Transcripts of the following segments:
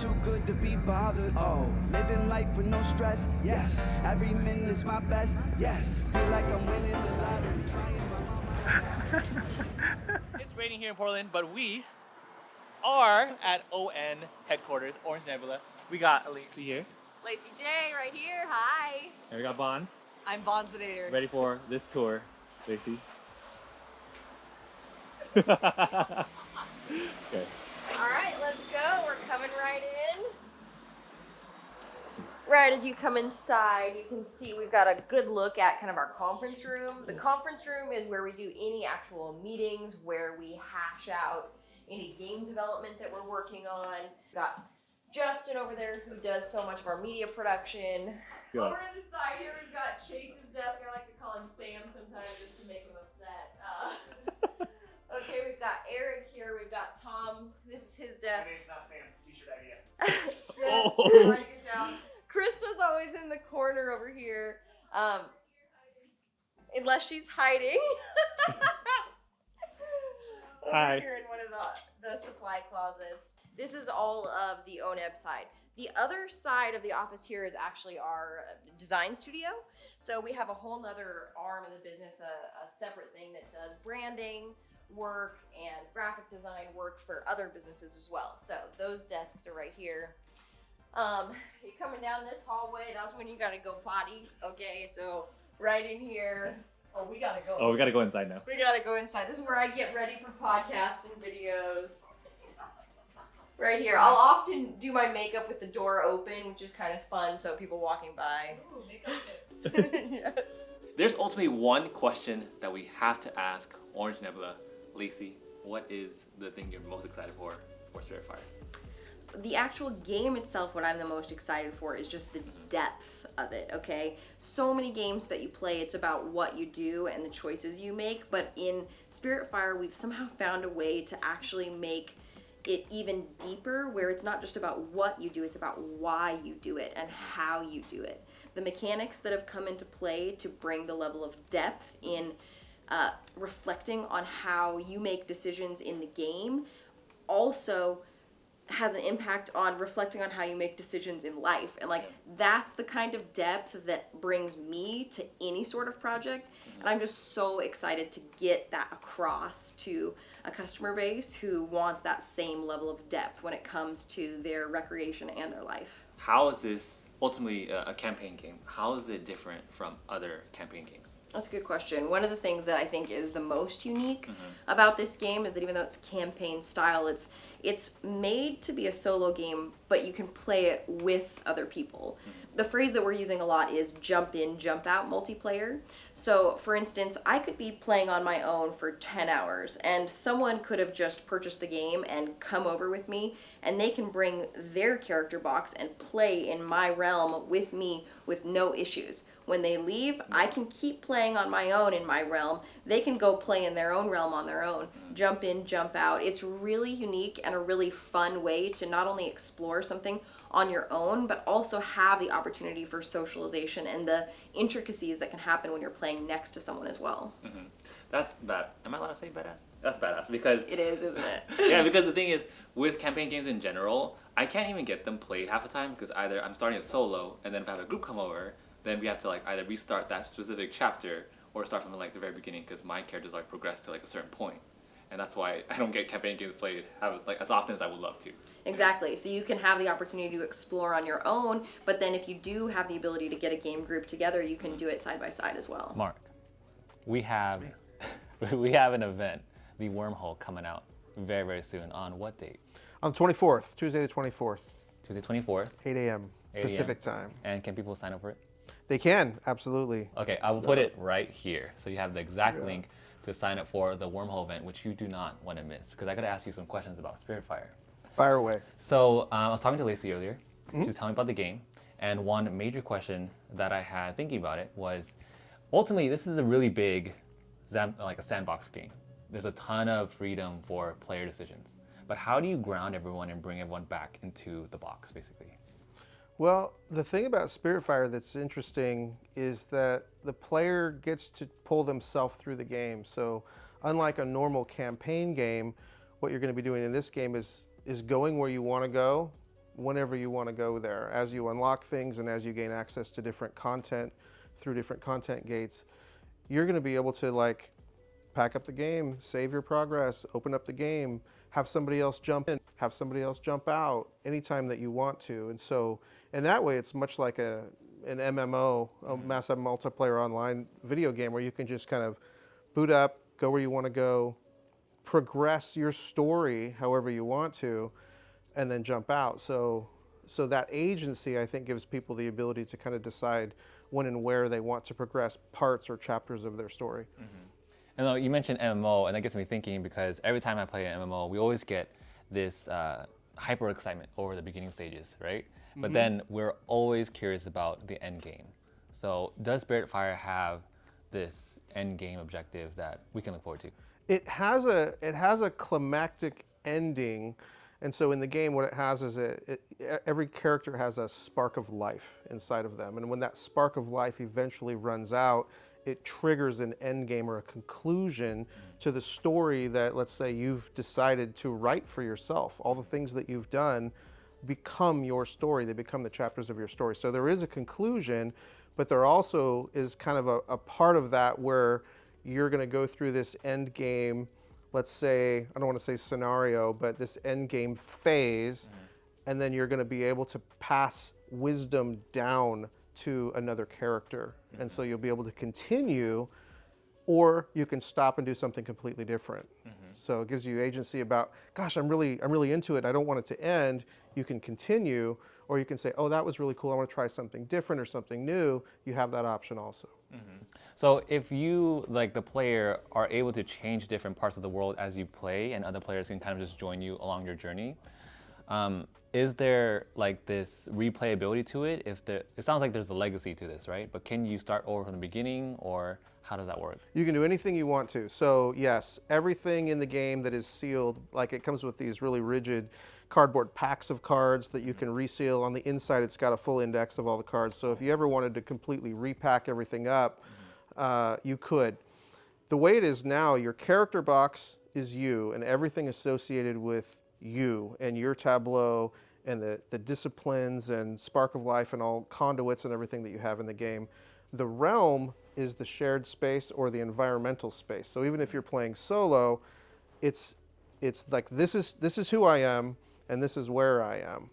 too good to be bothered. Oh, living life with no stress. Yes, every minute's my best. Yes, feel like I'm winning the lottery. It's raining here in Portland, but we are at ON headquarters, Orange Nebula. We got Lacey here. Lacey J right here. Hi. And we got Bonds. I'm Bonzinator. Ready for this tour, Lacey? Okay. All right, let's go. We're coming right in. Right as you come inside, you can see we've got a good look at kind of our conference room. The conference room is where we do any actual meetings, where we hash out any game development that we're working on. Got Justin over there who does so much of our media production. Yeah. Over to the side here, we've got Chase's desk. I like to call him Sam sometimes just to make him upset. Okay, we've got Eric here. We've got Tom. This is his desk. My name's not Sam. T-shirt idea. Yes, Oh. write it down. Krista's always in the corner over here, unless she's hiding. Hi. Over here in one of the supply closets. This is all of the ONEB side. The other side of the office here is actually our design studio. So we have a whole nother arm of the business, a separate thing that does branding work and graphic design work for other businesses as well. So those desks are right here. You're coming down this hallway, that's when you gotta go potty. Okay, so right in here. Oh, we gotta go. Oh, we gotta go inside now. We gotta go inside. This is where I get ready for podcasts and videos. Right here. I'll often do my makeup with the door open, which is kind of fun, so people walking by. Ooh, makeup tips. Yes. There's ultimately one question that we have to ask Orange Nebula. Lacey, what is the thing you're most excited for Spiritfire? The actual game itself, what I'm the most excited for is just the depth of it, okay? So many games that you play, it's about what you do and the choices you make, but in Spiritfire, we've somehow found a way to actually make it even deeper, where it's not just about what you do, it's about why you do it and how you do it. The mechanics that have come into play to bring the level of depth in reflecting on how you make decisions in the game also has an impact on reflecting on how you make decisions in life. And like, that's the kind of depth that brings me to any sort of project. And I'm just so excited to get that across to a customer base who wants that same level of depth when it comes to their recreation and their life. How is this ultimately a campaign game? How is it different from other campaign games? That's a good question. One of the things that I think is the most unique about this game is that even though it's campaign style, it's made to be a solo game, but you can play it with other people. The phrase that we're using a lot is jump in, jump out multiplayer. So for instance, I could be playing on my own for 10 hours and someone could have just purchased the game and come over with me, and they can bring their character box and play in my realm with me with no issues. When they leave, I can keep playing on my own in my realm. They can go play in their own realm on their own. Jump in, jump out. It's really unique and a really fun way to not only explore something on your own, but also have the opportunity for socialization and the intricacies that can happen when you're playing next to someone as well. That's bad. Am I allowed to say badass? That's badass because It is, isn't it? yeah, because the thing is, with campaign games in general, I can't even get them played half the time because either I'm starting a solo, and then if I have a group come over, then we have to like either restart that specific chapter or start from like the very beginning because my characters like progress to like a certain point. And that's why I don't get campaign games played like as often as I would love to. Exactly. So you can have the opportunity to explore on your own, but then if you do have the ability to get a game group together, you can do it side by side as well. Mark, we have an event, the Wormhole, coming out very, very soon. On what date? On the 24th, Tuesday the 24th, Tuesday 24th, 8 a.m. 8 a.m. Pacific time. And can people sign up for it? They can, absolutely. Okay, I will put it right here. So you have the exact link to sign up for the Wormhole event, which you do not want to miss, because I got to ask you some questions about Spiritfire. Fire away. So I was talking to Lacey earlier. She was telling me about the game. And one major question that I had thinking about it was, ultimately, this is a really big, like a sandbox game. There's a ton of freedom for player decisions. But how do you ground everyone and bring everyone back into the box, basically? Well, the thing about Spiritfire that's interesting is that the player gets to pull themselves through the game. So unlike a normal campaign game, what you're going to be doing in this game is going where you want to go whenever you want to go there. As you unlock things and as you gain access to different content through different content gates, you're going to be able to like pack up the game, save your progress, open up the game, have somebody else jump in, have somebody else jump out anytime that you want to. And so, in that way, it's much like an MMO, a massive multiplayer online video game, where you can just kind of boot up, go where you want to go, progress your story however you want to, and then jump out. So that agency, I think, gives people the ability to kind of decide when and where they want to progress parts or chapters of their story. And you mentioned MMO, and that gets me thinking, because every time I play an MMO, we always get this hyper excitement over the beginning stages, right? But then we're always curious about the end game. So does Spiritfire have this end game objective that we can look forward to? It has a climactic ending, and so in the game, what it has is every character has a spark of life inside of them, and when that spark of life eventually runs out, it triggers an end game or a conclusion to the story that, let's say, you've decided to write for yourself. All the things that you've done become your story. They become the chapters of your story. So there is a conclusion, but there also is kind of a part of that where you're going to go through this end game, let's say, I don't want to say scenario, but this end game phase, and then you're going to be able to pass wisdom down to another character. And so you'll be able to continue, or you can stop and do something completely different. So it gives you agency about, gosh, I'm really into it, I don't want it to end. You can continue, or you can say, oh, that was really cool, I want to try something different or something new. You have that option also. So if you, like the player, are able to change different parts of the world as you play, and other players can kind of just join you along your journey, is there like this replayability to it? It sounds like there's a legacy to this, right? But can you start over from the beginning, or how does that work? You can do anything you want to. So yes, everything in the game that is sealed, like it comes with these really rigid cardboard packs of cards that you can reseal. On the inside, it's got a full index of all the cards. So if you ever wanted to completely repack everything up, you could. The way it is now, your character box is you, and everything associated with you and your tableau and the disciplines and spark of life and all conduits and everything that you have in the game. The realm is the shared space or the environmental space. So even if you're playing solo, it's like this is who I am and this is where I am.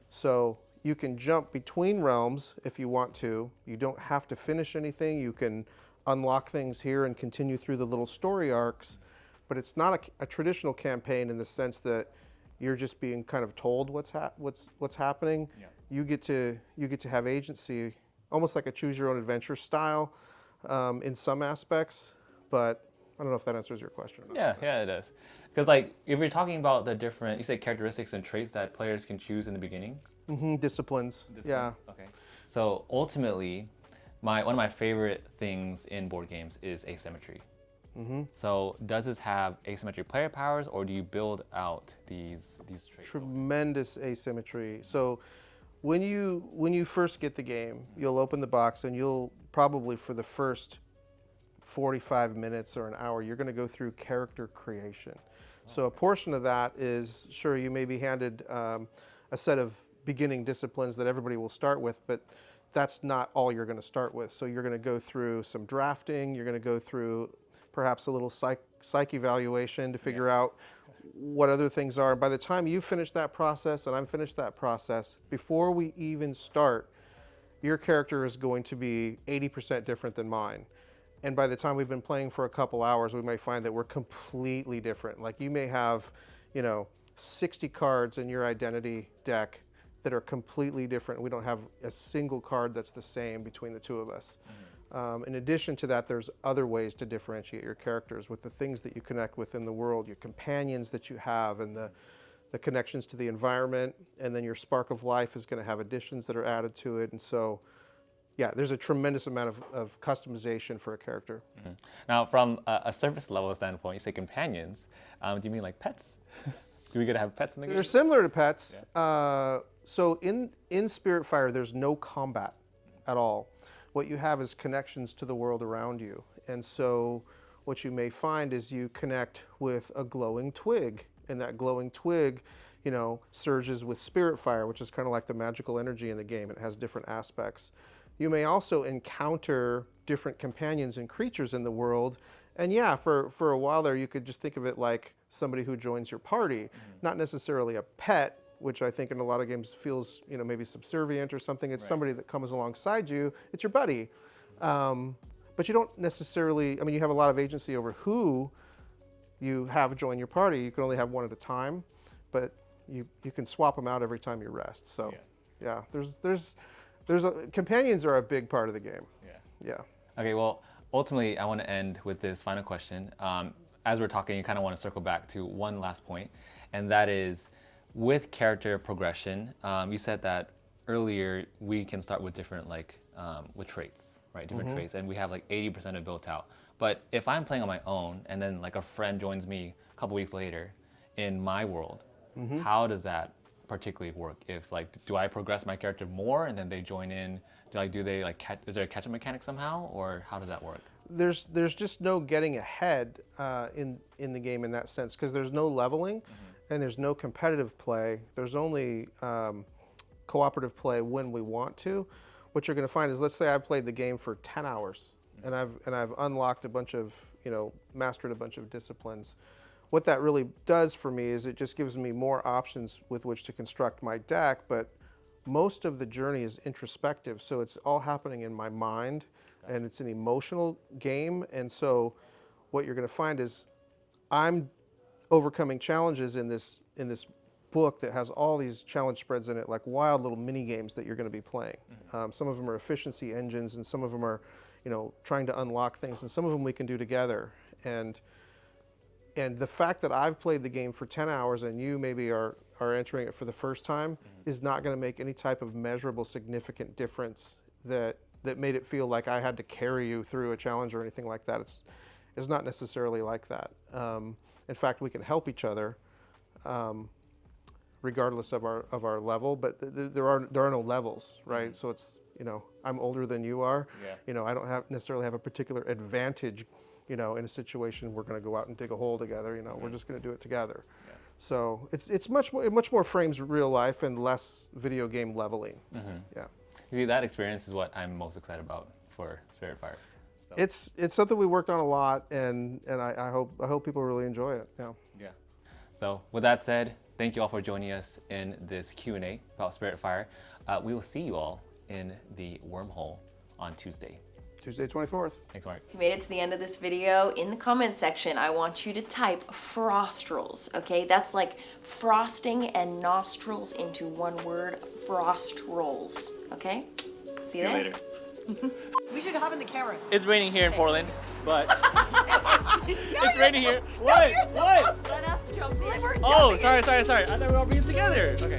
So you can jump between realms if you want to. You don't have to finish anything. You can unlock things here and continue through the little story arcs, but it's not a traditional campaign in the sense that you're just being kind of told what's happening. Yeah. You get to have agency, almost like a choose your own adventure style in some aspects, but I don't know if that answers your question or not. Yeah, it does. Because like if you're talking about the different, you say characteristics and traits that players can choose in the beginning. Disciplines. Yeah. Okay. So ultimately, one of my favorite things in board games is asymmetry. So does this have asymmetric player powers, or do you build out these traits? Tremendous asymmetry. So when you first get the game, you'll open the box and you'll probably, for the first 45 minutes or an hour, you're going to go through character creation. So a portion of that is, sure, you may be handed a set of beginning disciplines that everybody will start with, but that's not all you're going to start with. So you're going to go through some drafting, you're going to go through perhaps a little psych evaluation to figure out what other things are. And by the time you finish that process and I'm finished that process, before we even start, your character is going to be 80% different than mine. And by the time we've been playing for a couple hours, we may find that we're completely different. Like you may have, 60 cards in your identity deck that are completely different. We don't have a single card that's the same between the two of us. In addition to that, there's other ways to differentiate your characters with the things that you connect with in the world, your companions that you have, and the connections to the environment, and then your spark of life is going to have additions that are added to it. And so, yeah, there's a tremendous amount of customization for a character. Now, from a surface level standpoint, you say companions. Do you mean like pets? Do we get to have pets in the game? They're similar to pets. Yeah. So in Spiritfire, there's no combat at all. What you have is connections to the world around you. And so what you may find is you connect with a glowing twig, and that glowing twig, you know, surges with spirit fire, which is kind of like the magical energy in the game. It has different aspects. You may also encounter different companions and creatures in the world. And yeah, for a while there, you could just think of it like somebody who joins your party, not necessarily a pet, which I think in a lot of games feels, you know, maybe subservient or something. It's somebody that comes alongside you. It's your buddy. But you don't necessarily, I mean, you have a lot of agency over who you have join your party. You can only have one at a time, but you can swap them out every time you rest. So yeah, companions are a big part of the game. Yeah. Okay, well, ultimately, I want to end with this final question. As we're talking, you kind of want to circle back to one last point, and that is with character progression. You said that earlier we can start with different, like, with traits, right? Different traits, and we have like 80% of it built out. But if I'm playing on my own, and then like a friend joins me a couple weeks later in my world, how does that particularly work? If like, do I progress my character more, and then they join in? Do they like is there a catch-up mechanic somehow, or how does that work? There's just no getting ahead in the game in that sense, because there's no leveling and there's no competitive play. There's only cooperative play when we want to. What you're going to find is, let's say I played the game for 10 hours and I've unlocked a bunch of, you know, mastered a bunch of disciplines. What that really does for me is it just gives me more options with which to construct my deck, but most of the journey is introspective, so it's all happening in my mind, and it's an emotional game. And so what you're going to find is I'm overcoming challenges in this book that has all these challenge spreads in it, like wild little mini games that you're going to be playing. Some of them are efficiency engines, and some of them are, you know, trying to unlock things, and some of them we can do together. And the fact that I've played the game for 10 hours and you maybe are entering it for the first time is not going to make any type of measurable, significant difference that made it feel like I had to carry you through a challenge or anything like that. It's not necessarily like that. In fact, we can help each other regardless of our level, but there are no levels, right? So it's, you know, I'm older than you are. You know, I don't necessarily have a particular advantage, you know, in a situation we're going to go out and dig a hole together. You know, we're just going to do it together. So it's much more frames real life and less video game leveling. Yeah. See, that experience is what I'm most excited about for Spiritfire. So. It's something we worked on a lot, and I hope people really enjoy it. Yeah. So with that said, thank you all for joining us in this Q&A about Spiritfire. We will see you all in the wormhole on Tuesday. Tuesday 24th. Thanks, Mark. If you made it to the end of this video, in the comment section, I want you to type frostrals, okay? That's like frosting and nostrils into one word, frostrolls, okay? See you later. We should hop in the camera. It's raining here in Portland, but it's raining here. What? Let us jump in. Oh, sorry. I thought we were all being together. Okay.